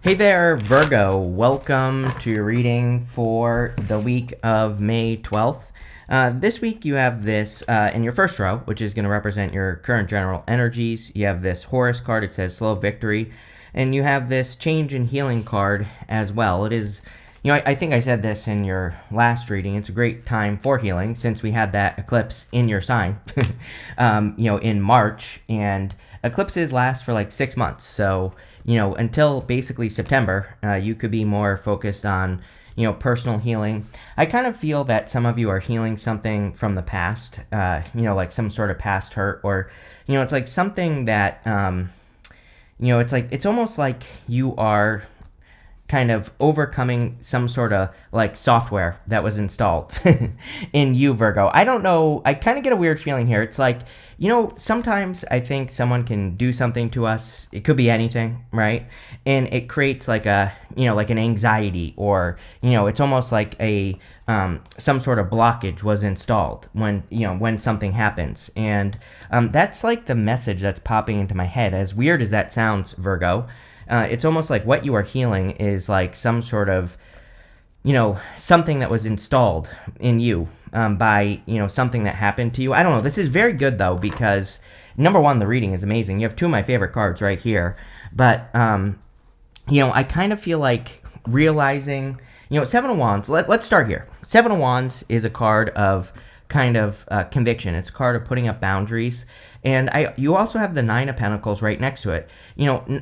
Hey there, Virgo. Welcome to your reading for the week of May 12th. This week you have this in your first row, which is going to represent your current general energies. You have this Horus card. It says slow victory. And you have this change and healing card as well. It is, I think I said this in your last reading. It's a great time for healing since we had that eclipse in your sign, in March. And eclipses last for like 6 months. So, until basically September, you could be more focused on, personal healing. I kind of feel that some of you are healing something from the past, like some sort of past hurt, or, it's like something that, it's almost like you are kind of overcoming some sort of like software that was installed in you, Virgo. I don't know. I kind of get a weird feeling here. It's like, sometimes I think someone can do something to us. It could be anything, right? And it creates like a, like an anxiety, or, it's almost like a, some sort of blockage was installed when something happens. And that's like the message that's popping into my head. As weird as that sounds, Virgo, it's almost like what you are healing is like some sort of, something that was installed in you by, something that happened to you. I don't know. This is very good, though, because, number one, the reading is amazing. You have two of my favorite cards right here. But, I kind of feel like realizing, Seven of Wands, let's start here. Seven of Wands is a card of kind of conviction. It's a card of putting up boundaries. And you also have the Nine of Pentacles right next to it.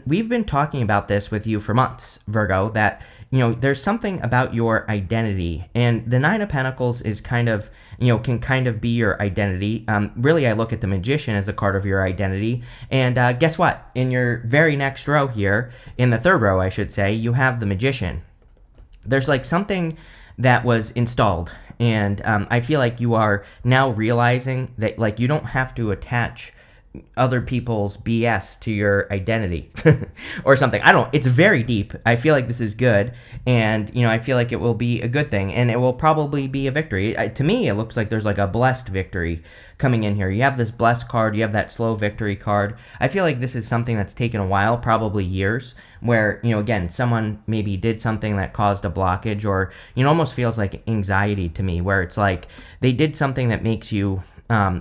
We've been talking about this with you for months, Virgo, that, there's something about your identity. And the Nine of Pentacles is kind of, can kind of be your identity. Really, I look at the Magician as a card of your identity. And guess what? In your very next row here, in the third row, I should say, you have the Magician. There's like something that was installed. And I feel like you are now realizing that, like, you don't have to attach other people's BS to your identity or something. I don't, it's very deep. I feel like this is good. And, I feel like it will be a good thing, and it will probably be a victory. To me, it looks like there's like a blessed victory coming in here. You have this blessed card. You have that slow victory card. I feel like this is something that's taken a while, probably years, where, again, someone maybe did something that caused a blockage, or, almost feels like anxiety to me, where it's like they did something that makes you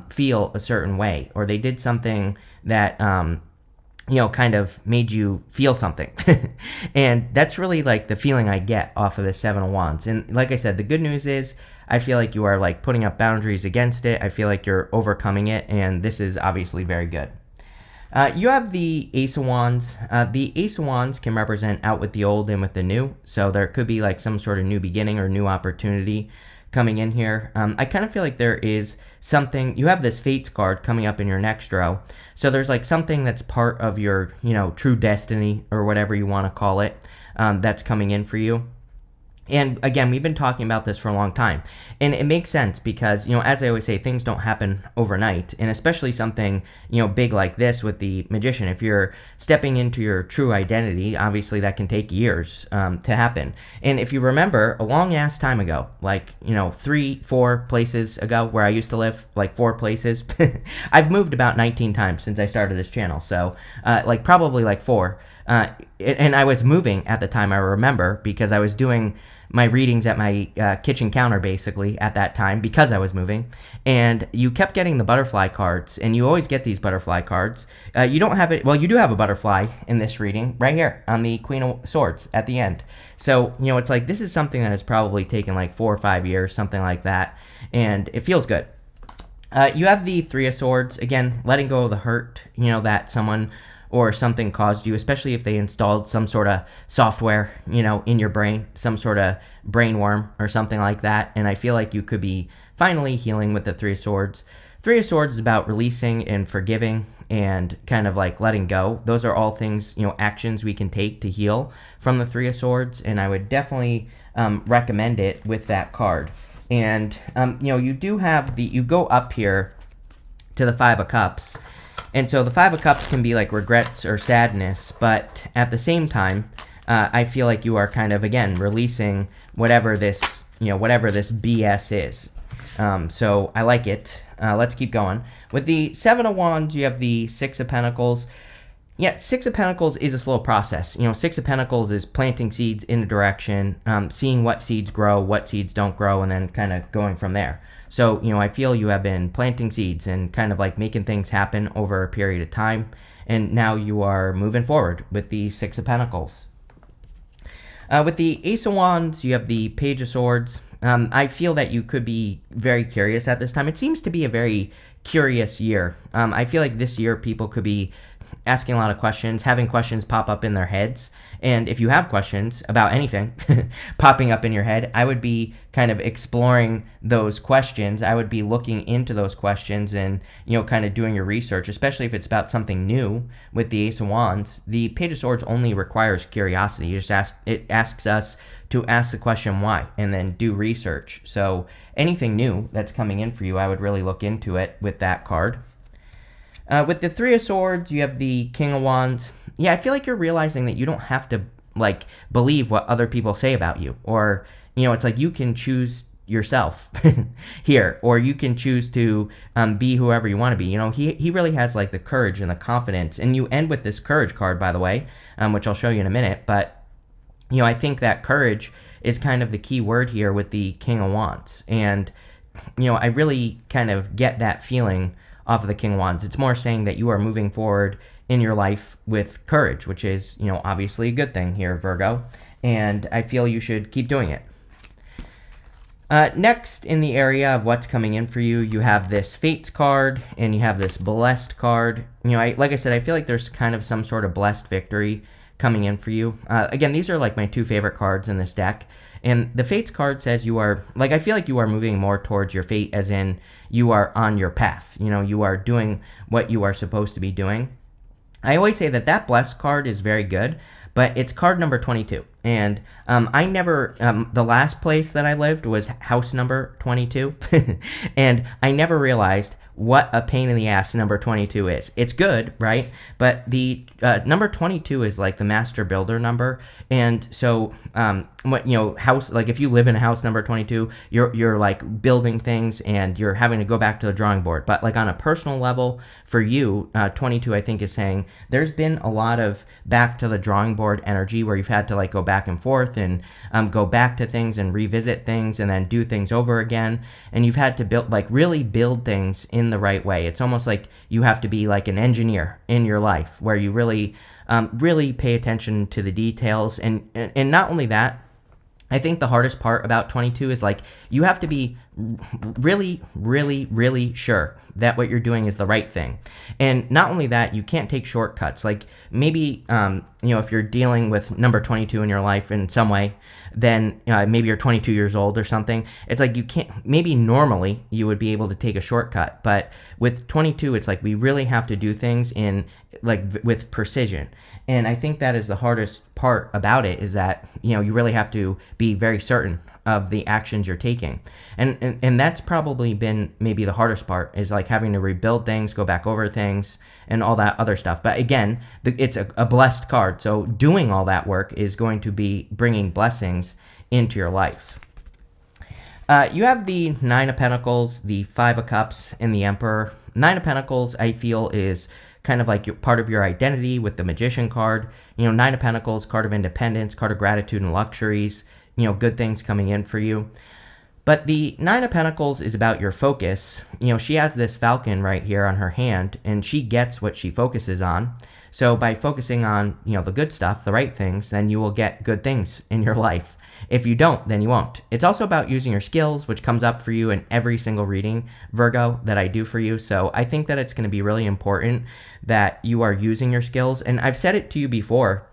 feel a certain way, or they did something that, kind of made you feel something. And that's really like the feeling I get off of the Seven of Wands. And like I said, the good news is I feel like you are like putting up boundaries against it. I feel like you're overcoming it, and this is obviously very good. You have the Ace of Wands. The Ace of Wands can represent out with the old and with the new. So there could be like some sort of new beginning or new opportunity coming in here. I kind of feel like there is something. You have this Fates card coming up in your next row. So there's like something that's part of your, true destiny, or whatever you want to call it, that's coming in for you. And again, we've been talking about this for a long time, and it makes sense because, as I always say, things don't happen overnight, and especially something, big like this with the Magician. If you're stepping into your true identity, obviously that can take years to happen. And if you remember, a long ass time ago, like, 3-4 places ago where I used to live, like 4 places, I've moved about 19 times since I started this channel. So probably like 4. And I was moving at the time, I remember, because I was doing my readings at my kitchen counter, basically, at that time, because I was moving. And you kept getting the butterfly cards, and you always get these butterfly cards. You don't have it. Well, you do have a butterfly in this reading right here on the Queen of Swords at the end. So, it's like this is something that has probably taken like 4 or 5 years, something like that. And it feels good. You have the Three of Swords. Again, letting go of the hurt, that someone or something caused you, especially if they installed some sort of software, in your brain, some sort of brain worm or something like that. And I feel like you could be finally healing with the Three of Swords. Three of Swords is about releasing and forgiving and kind of like letting go. Those are all things, actions we can take to heal from the Three of Swords. And I would definitely recommend it with that card. And, you do have you go up here to the Five of Cups. And so the Five of Cups can be like regrets or sadness, but at the same time, I feel like you are kind of, again, releasing whatever this BS is. So I like it. Let's keep going. With the Seven of Wands, you have the Six of Pentacles. Yeah, Six of Pentacles is a slow process. Six of Pentacles is planting seeds in a direction, seeing what seeds grow, what seeds don't grow, and then kind of going from there. So, I feel you have been planting seeds and kind of like making things happen over a period of time. And now you are moving forward with the Six of Pentacles. With the Ace of Wands, you have the Page of Swords. I feel that you could be very curious at this time. It seems to be a very curious year. I feel like this year people could be asking a lot of questions, having questions pop up in their heads. And if you have questions about anything popping up in your head, I would be kind of exploring those questions. I would be looking into those questions and, kind of doing your research, especially if it's about something new with the Ace of Wands. The Page of Swords only requires curiosity. It asks us to ask the question why and then do research. So anything new that's coming in for you, I would really look into it with that card. With the Three of Swords, you have the King of Wands. Yeah, I feel like you're realizing that you don't have to, believe what other people say about you. Or, it's like you can choose yourself here. Or you can choose to be whoever you want to be. He really has, the courage and the confidence. And you end with this courage card, by the way, which I'll show you in a minute. But, I think that courage is kind of the key word here with the King of Wands. And, I really kind of get that feeling off of the King of Wands. It's more saying that you are moving forward in your life with courage, which is, obviously a good thing here, Virgo. And I feel you should keep doing it. Next, in the area of what's coming in for you, you have this Fates card and you have this Blessed card. Like I said, I feel like there's kind of some sort of blessed victory coming in for you. Again, these are my two favorite cards in this deck. And the Fates card says you are, I feel like you are moving more towards your fate, as in you are on your path. You are doing what you are supposed to be doing. I always say that Blessed card is very good, but it's card number 22. And I never, the last place that I lived was house number 22. And I never realized what a pain in the ass number 22 is. It's good, right? But the number 22 is the master builder number. And so, house, if you live in a house number 22, you're building things and you're having to go back to the drawing board. But on a personal level for you, 22, I think is saying there's been a lot of back to the drawing board energy where you've had to go back and forth and go back to things and revisit things and then do things over again. And you've had to build, really build things in the right way. It's almost like you have to be an engineer in your life where you really pay attention to the details. And not only that, I think the hardest part about 22 is you have to be really, really, really sure that what you're doing is the right thing. And not only that, you can't take shortcuts. Maybe, if you're dealing with number 22 in your life in some way, then maybe you're 22 years old or something. It's you can't, maybe normally you would be able to take a shortcut, but with 22, it's we really have to do things in with precision. And I think that is the hardest part about it, is that, you really have to be very certain of the actions you're taking. And that's probably been maybe the hardest part, is having to rebuild things, go back over things, and all that other stuff. But again, it's a blessed card. So doing all that work is going to be bringing blessings into your life. You have the Nine of Pentacles, the Five of Cups, and the Emperor. Nine of Pentacles, I feel, is kind of part of your identity with the Magician card. Nine of Pentacles, card of independence, card of gratitude and luxuries, good things coming in for you. But the Nine of Pentacles is about your focus. She has this falcon right here on her hand, and she gets what she focuses on. So by focusing on, the good stuff, the right things, then you will get good things in your life. If you don't, then you won't. It's also about using your skills, which comes up for you in every single reading, Virgo, that I do for you. So I think that it's going to be really important that you are using your skills. And I've said it to you before,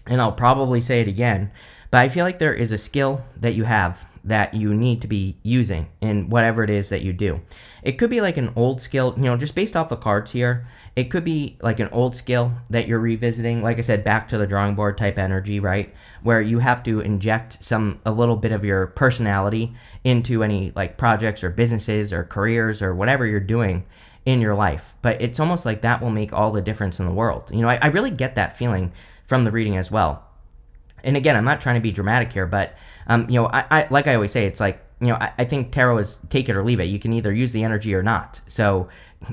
and I'll probably say it again, but I feel like there is a skill that you have that you need to be using in whatever it is that you do. It could be an old skill, just based off the cards here. It could be an old skill that you're revisiting, like I said, back to the drawing board type energy, right? Where you have to inject a little bit of your personality into any projects or businesses or careers or whatever you're doing in your life. But it's almost like that will make all the difference in the world. I really get that feeling from the reading as well. And again, I'm not trying to be dramatic here, but I like I always say, it's I think tarot is take it or leave it. You can either use the energy or not. So,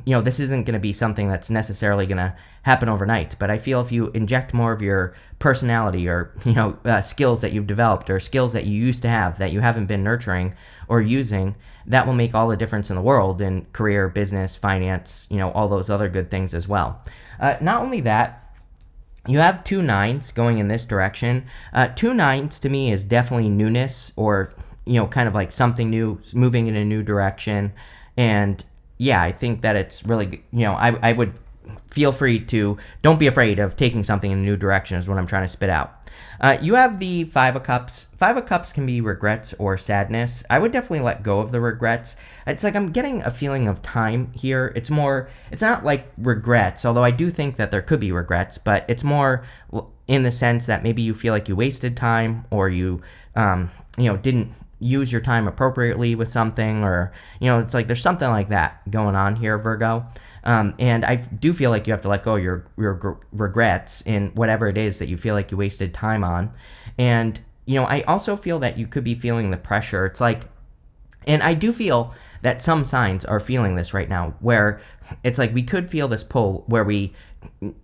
this isn't going to be something that's necessarily going to happen overnight. But I feel if you inject more of your personality or, skills that you've developed or skills that you used to have that you haven't been nurturing or using, that will make all the difference in the world in career, business, finance, all those other good things as well. Not only that, you have 2 9s going in this direction. 2 9s to me is definitely newness or, kind of like something new, moving in a new direction. And yeah, I think that it's really, I would feel free to, don't be afraid of taking something in a new direction is what I'm trying to spit out. You have the 5 of Cups. 5 of Cups can be regrets or sadness. I would definitely let go of the regrets. It's like I'm getting a feeling of time here. It's not like regrets, although I do think that there could be regrets, but it's more in the sense that maybe you feel like you wasted time or you, didn't use your time appropriately with something, or, it's like there's something like that going on here, Virgo. And I do feel like you have to let go of your regrets in whatever it is that you feel like you wasted time on. And, I also feel that you could be feeling the pressure. It's like, and I do feel that some signs are feeling this right now, where it's like we could feel this pull where we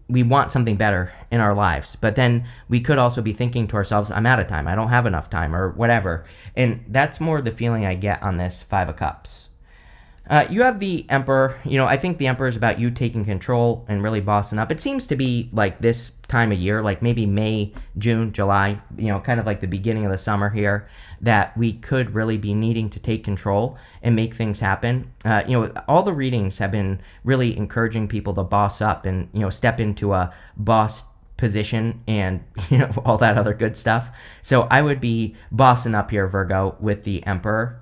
want something better in our lives, but then we could also be thinking to ourselves, I'm out of time, I don't have enough time, or whatever. And that's more the feeling I get on this 5 of Cups. You have the Emperor. I think the Emperor is about you taking control and really bossing up. It seems to be like this time of year, like maybe May, June, July, kind of like the beginning of the summer here, that we could really be needing to take control and make things happen. All the readings have been really encouraging people to boss up and, step into a boss position and, all that other good stuff. So I would be bossing up here, Virgo, with the Emperor.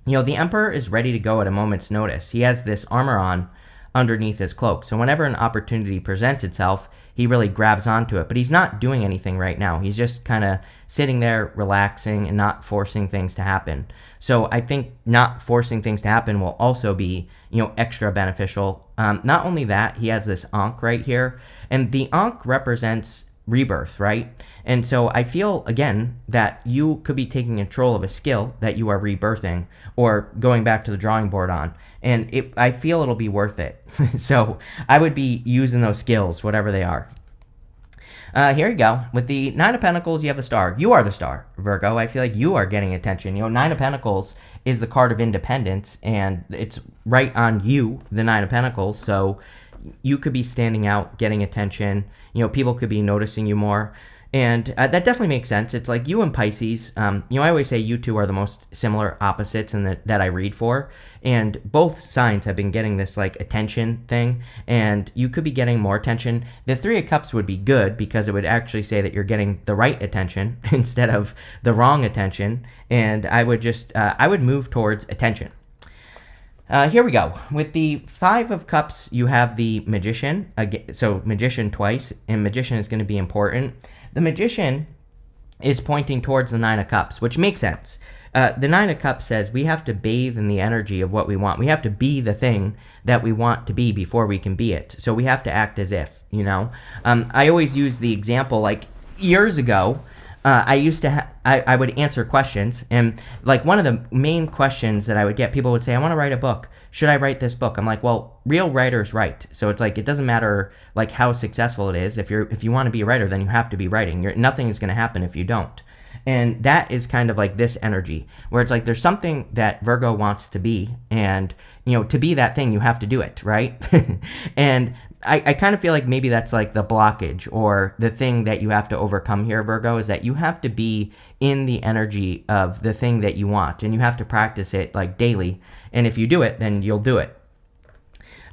The Emperor is ready to go at a moment's notice. He has this armor on underneath his cloak. So whenever an opportunity presents itself, he really grabs onto it. But he's not doing anything right now. He's just kind of sitting there, relaxing, and not forcing things to happen. So I think not forcing things to happen will also be, extra beneficial. Not only that, he has this Ankh right here. And the Ankh represents rebirth, right? And so I feel, again, that you could be taking control of a skill that you are rebirthing or going back to the drawing board on. And I feel it'll be worth it. So I would be using those skills, whatever they are. Here you go. With the 9 of Pentacles, you have the Star. You are the star, Virgo. I feel like you are getting attention. 9 of Pentacles is the card of independence, and it's right on you, the 9 of Pentacles. So you could be standing out, getting attention. People could be noticing you more. And that definitely makes sense. It's like you and Pisces, I always say you two are the most similar opposites in that I read for. And both signs have been getting this like attention thing. And you could be getting more attention. The 3 of Cups would be good because it would actually say that you're getting the right attention instead of the wrong attention. And I would move towards attention. Here we go. With the 5 of Cups, you have the Magician. So Magician twice, and Magician is going to be important. The Magician is pointing towards the 9 of Cups, which makes sense. The 9 of Cups says we have to bathe in the energy of what we want. We have to be the thing that we want to be before we can be it. So we have to act as if, I always use the example, like years ago, I used to I would answer questions, and like one of the main questions that I would get, people would say, I want to write a book. Should I write this book? I'm like, well, real writers write. So it's like, it doesn't matter like how successful it is. If you want to be a writer, then you have to be writing. Nothing is going to happen if you don't. And that is kind of like this energy where it's like there's something that Virgo wants to be, and to be that thing you have to do it, right? And I kind of feel like maybe that's like the blockage or the thing that you have to overcome here, Virgo, is that you have to be in the energy of the thing that you want, and you have to practice it like daily. And if you do it, then you'll do it.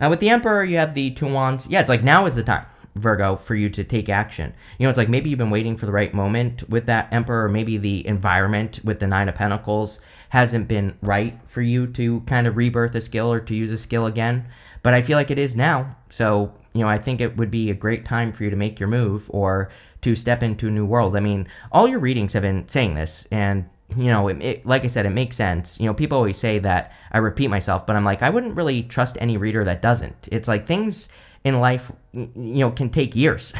With the Emperor, you have the 2 Wands. Yeah, it's like now is the time, Virgo, for you to take action. It's like maybe you've been waiting for the right moment with that Emperor, or maybe the environment with the 9 of Pentacles hasn't been right for you to kind of rebirth a skill or to use a skill again. But I feel like it is now. So, I think it would be a great time for you to make your move or to step into a new world. I mean, all your readings have been saying this, and like I said, it makes sense. People always say that I repeat myself, but I'm like, I wouldn't really trust any reader that doesn't. It's like things in life, can take years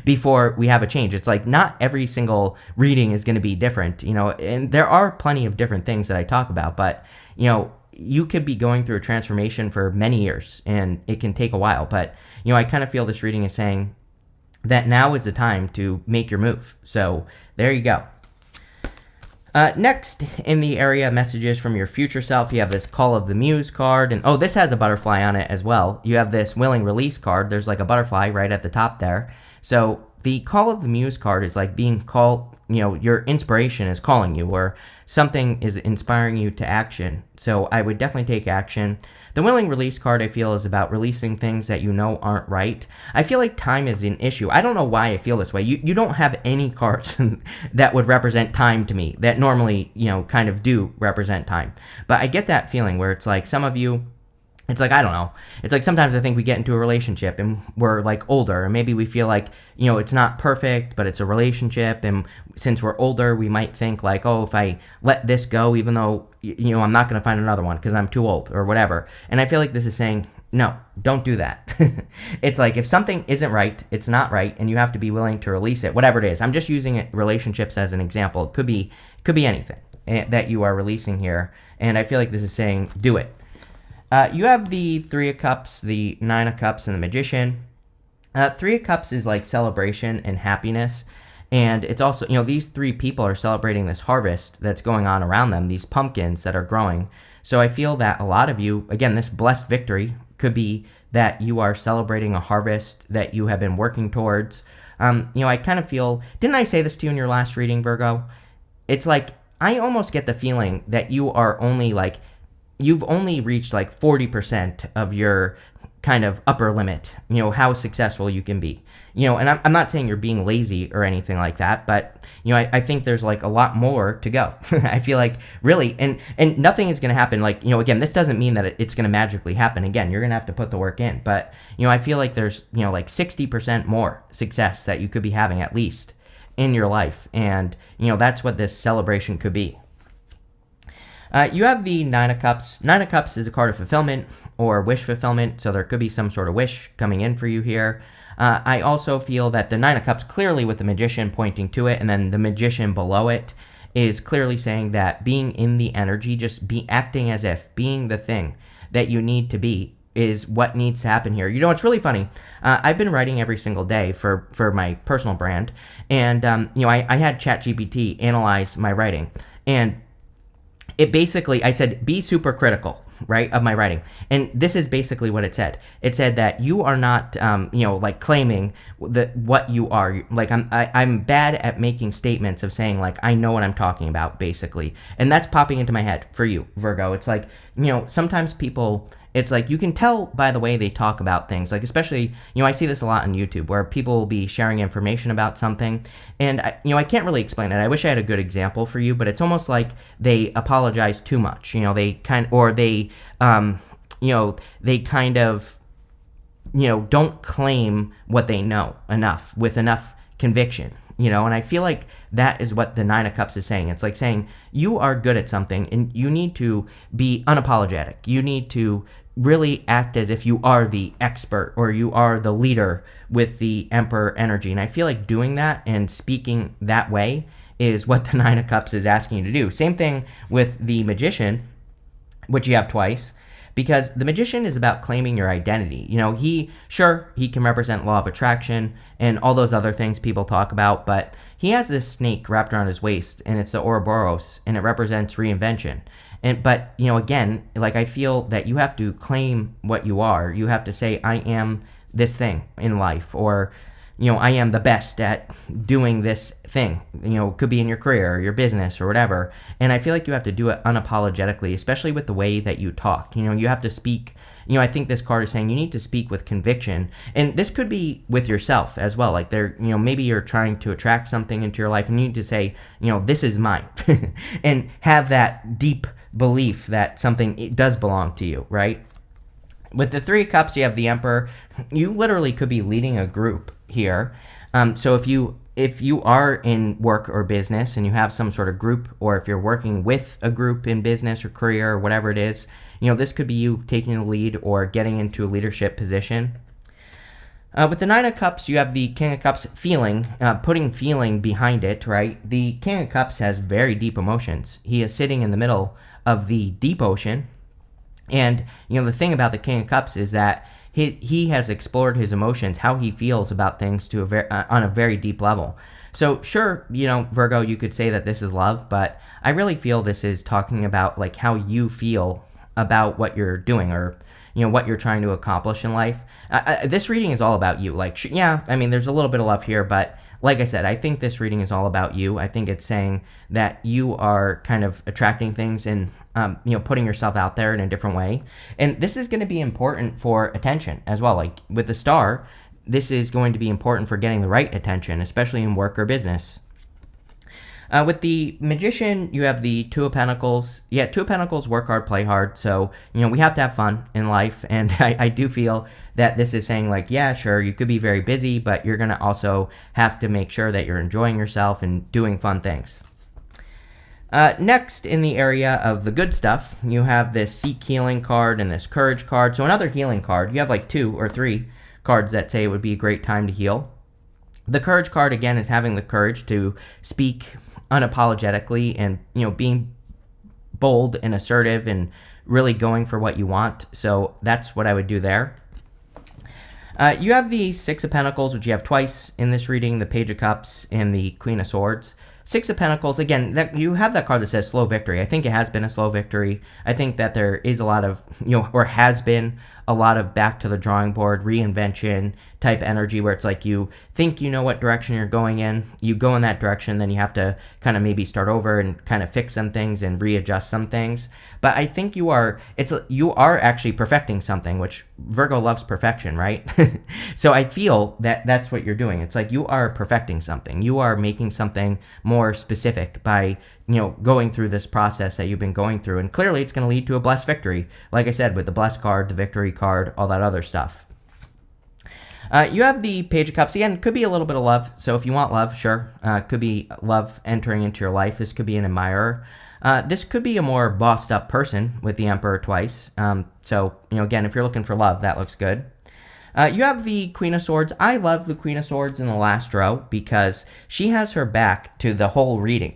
before we have a change. It's like not every single reading is going to be different, and there are plenty of different things that I talk about, but, you could be going through a transformation for many years and it can take a while. But, I kind of feel this reading is saying that now is the time to make your move. So there you go. Next, in the area messages from your future self, you have this Call of the Muse card. And this has a butterfly on it as well. You have this Willing Release card. There's like a butterfly right at the top there. So the Call of the Muse card is like being called, your inspiration is calling you, or something is inspiring you to action. So I would definitely take action. The Willing Release card, I feel, is about releasing things that aren't right. I feel like time is an issue. I don't know why I feel this way. You don't have any cards that would represent time to me that normally, kind of do represent time. But I get that feeling where it's like some of you, it's like, I don't know. It's like sometimes I think we get into a relationship and we're like older and maybe we feel like, it's not perfect, but it's a relationship. And since we're older, we might think like, oh, if I let this go, even though, I'm not going to find another one because I'm too old or whatever. And I feel like this is saying, no, don't do that. It's like if something isn't right, it's not right. And you have to be willing to release it, whatever it is. I'm just using relationships as an example. It could be anything that you are releasing here. And I feel like this is saying, do it. You have the Three of Cups, the Nine of Cups, and the Magician. Three of Cups is like celebration and happiness. And it's also, these three people are celebrating this harvest that's going on around them, these pumpkins that are growing. So I feel that a lot of you, again, this blessed victory could be that you are celebrating a harvest that you have been working towards. I kind of feel, didn't I say this to you in your last reading, Virgo? It's like, I almost get the feeling that you are only like, you've only reached like 40% of your kind of upper limit, how successful you can be, and I'm not saying you're being lazy or anything like that, but, I think there's like a lot more to go. I feel like really, and nothing is going to happen. Like, again, this doesn't mean that it's going to magically happen. Again, you're going to have to put the work in, but, I feel like there's, like 60% more success that you could be having at least in your life. And, that's what this celebration could be. You have the Nine of Cups. Nine of Cups is a card of fulfillment or wish fulfillment, so there could be some sort of wish coming in for you here. I also feel that the Nine of Cups, clearly with the Magician pointing to it, and then the Magician below it, is clearly saying that being in the energy, just acting as if, being the thing that you need to be, is what needs to happen here. It's really funny. I've been writing every single day for my personal brand, and I had ChatGPT analyze my writing, and it basically, I said, be super critical, right, of my writing. And this is basically what it said. It said that you are not, like claiming that what you are. Like I'm bad at making statements of saying like, I know what I'm talking about, basically. And that's popping into my head for you, Virgo. It's like, sometimes people, it's like you can tell by the way they talk about things. Like especially, I see this a lot on YouTube where people will be sharing information about something, and I can't really explain it. I wish I had a good example for you, but it's almost like they apologize too much. They kind of don't claim what they know enough with enough conviction. And I feel like that is what the Nine of Cups is saying. It's like saying you are good at something and you need to be unapologetic. You need to really act as if you are the expert or you are the leader with the Emperor energy. And I feel like doing that and speaking that way is what the Nine of Cups is asking you to do. Same thing with the Magician, which you have twice. Because the Magician is about claiming your identity. He can represent law of attraction and all those other things people talk about, but he has this snake wrapped around his waist, and it's the Ouroboros, and it represents reinvention. But again, like I feel that you have to claim what you are. You have to say, I am this thing in life, or I am the best at doing this thing. It could be in your career or your business or whatever. And I feel like you have to do it unapologetically, especially with the way that you talk. You have to speak. I think this card is saying you need to speak with conviction. And this could be with yourself as well. Like maybe you're trying to attract something into your life and you need to say, this is mine. And have that deep belief that something it does belong to you, right? With the Three of Cups, you have the Emperor. You literally could be leading a group here. So if you are in work or business and you have some sort of group, or if you're working with a group in business or career or whatever it is, this could be you taking the lead or getting into a leadership position. With the Nine of Cups, you have the King of Cups feeling, putting feeling behind it, right? The King of Cups has very deep emotions. He is sitting in the middle of the deep ocean. And, the thing about the King of Cups is that he has explored his emotions, how he feels about things on a very deep level. So sure, Virgo, you could say that this is love, but I really feel this is talking about like how you feel about what you're doing, or what you're trying to accomplish in life. This reading is all about you. Like, there's a little bit of love here, but like I said, I think this reading is all about you. I think it's saying that you are kind of attracting things and putting yourself out there in a different way. And this is going to be important for attention as well. Like with the Star, this is going to be important for getting the right attention, especially in work or business. With the Magician, you have the Two of Pentacles. Yeah, Two of Pentacles, work hard, play hard. So, we have to have fun in life. And I do feel that this is saying like, yeah, sure, you could be very busy, but you're going to also have to make sure that you're enjoying yourself and doing fun things. Next, in the area of the good stuff, you have this Seek Healing card and this Courage card. So another healing card. You have like 2 or 3 cards that say it would be a great time to heal. The Courage card, again, is having the courage to speak unapologetically and, being bold and assertive and really going for what you want. So that's what I would do there. You have the Six of Pentacles, which you have twice in this reading, the Page of Cups and the Queen of Swords. Six of Pentacles, again, that you have that card that says slow victory. I think it has been a slow victory. I think that there is a lot of, or has been a lot of back to the drawing board, reinvention type energy where it's like you think you know what direction you're going in, you go in that direction, then you have to kind of maybe start over and kind of fix some things and readjust some things. But I think you are actually perfecting something, which Virgo loves perfection, right? So I feel that that's what you're doing. It's like you are perfecting something. You are making something more specific by going through this process that you've been going through. And clearly it's going to lead to a blessed victory. Like I said, with the blessed card, the victory card, all that other stuff. You have the Page of Cups. Again, could be a little bit of love. So if you want love, sure. Could be love entering into your life. This could be an admirer. This could be a more bossed up person with the Emperor twice. So, again, if you're looking for love, that looks good. You have the Queen of Swords. I love the Queen of Swords in the last row because she has her back to the whole reading.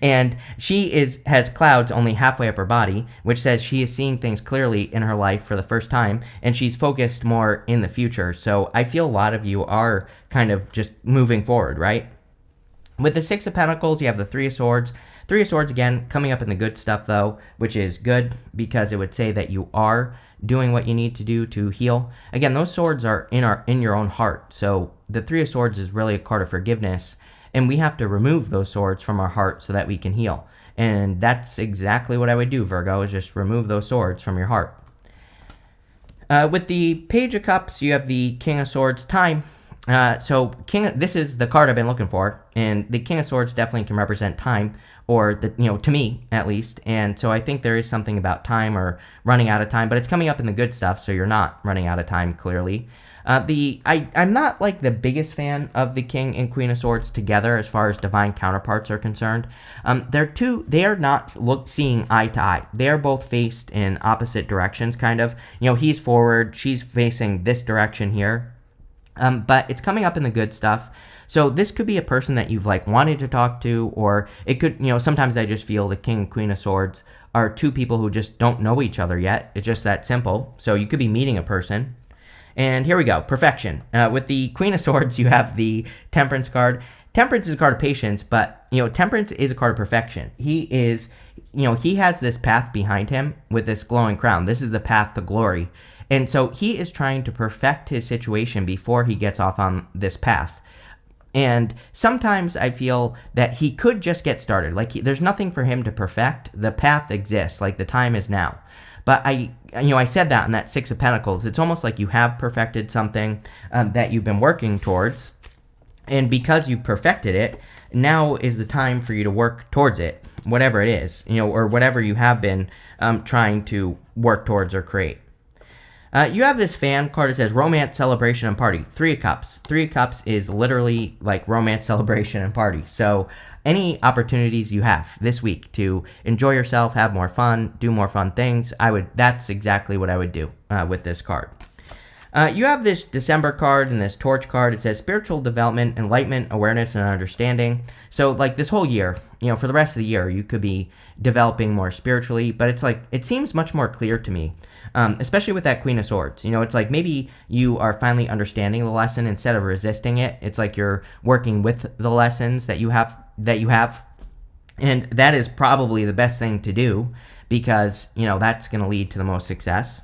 And she has clouds only halfway up her body, which says she is seeing things clearly in her life for the first time, and she's focused more in the future. So I feel a lot of you are kind of just moving forward, right? With the Six of Pentacles, you have the Three of Swords. Three of Swords, again, coming up in the good stuff, though, which is good because it would say that you are doing what you need to do to heal. Again, those swords are in your own heart. So the Three of Swords is really a card of forgiveness, and we have to remove those swords from our heart so that we can heal. And that's exactly what I would do, Virgo, is just remove those swords from your heart. With the Page of Cups, you have the King of Swords, time. This is the card I've been looking for, and the King of Swords definitely can represent time, or to me at least. And so I think there is something about time or running out of time, but it's coming up in the good stuff, so you're not running out of time clearly. I'm not like the biggest fan of the King and Queen of Swords together as far as divine counterparts are concerned. They are not seeing eye to eye. They are both faced in opposite directions, kind of. He's forward, she's facing this direction here. But it's coming up in the good stuff. So this could be a person that you've wanted to talk to, or it could, sometimes I just feel the King and Queen of Swords are two people who just don't know each other yet. It's just that simple. So you could be meeting a person. And here we go, perfection. With the Queen of Swords, you have the Temperance card. Temperance is a card of patience, but, Temperance is a card of perfection. He has this path behind him with this glowing crown. This is the path to glory. And so he is trying to perfect his situation before he gets off on this path. And sometimes I feel that he could just get started. There's nothing for him to perfect. The path exists. The time is now. But I said that in that Six of Pentacles. It's almost like you have perfected something that you've been working towards. And because you've perfected it, now is the time for you to work towards it, whatever it is, or whatever you have been trying to work towards or create. You have this fan card that says romance, celebration, and party. Three of Cups. Three of Cups is literally like romance, celebration, and party. So any opportunities you have this week to enjoy yourself, have more fun, do more fun things, that's exactly what I would do with this card. You have this December card and this Torch card. It says spiritual development, enlightenment, awareness, and understanding. So, like this whole year, for the rest of the year, you could be developing more spiritually, but it's like, it seems much more clear to me, especially with that Queen of Swords. It's like maybe you are finally understanding the lesson instead of resisting it. It's like you're working with the lessons that you have, and that is probably the best thing to do because, that's going to lead to the most success.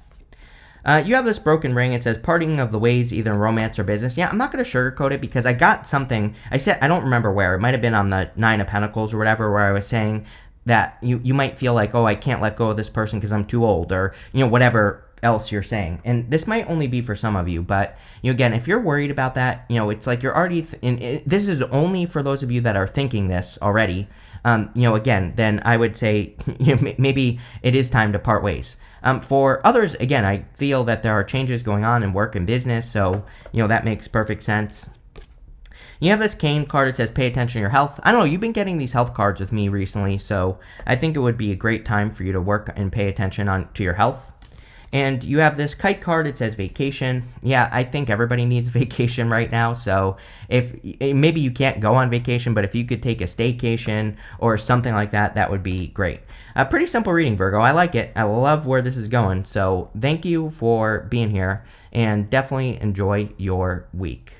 You have this broken ring. It says parting of the ways, either in romance or business. Yeah, I'm not going to sugarcoat it because I got something. I said, I don't remember where. It might have been on the Nine of Pentacles or whatever, where I was saying that you might feel like, oh, I can't let go of this person because I'm too old, or, whatever else you're saying. And this might only be for some of you, but, again, if you're worried about that, it's like you're already, this is only for those of you that are thinking this already. Again, then I would say maybe it is time to part ways. For others, again, I feel that there are changes going on in work and business, so, that makes perfect sense. You have this Cane card. It says pay attention to your health. I don't know, you've been getting these health cards with me recently, so I think it would be a great time for you to work and pay attention to your health. And you have this Kite card. It says vacation. Yeah, I think everybody needs vacation right now. So if maybe you can't go on vacation, but if you could take a staycation or something like that, that would be great. A pretty simple reading, Virgo. I like it. I love where this is going. So thank you for being here and definitely enjoy your week.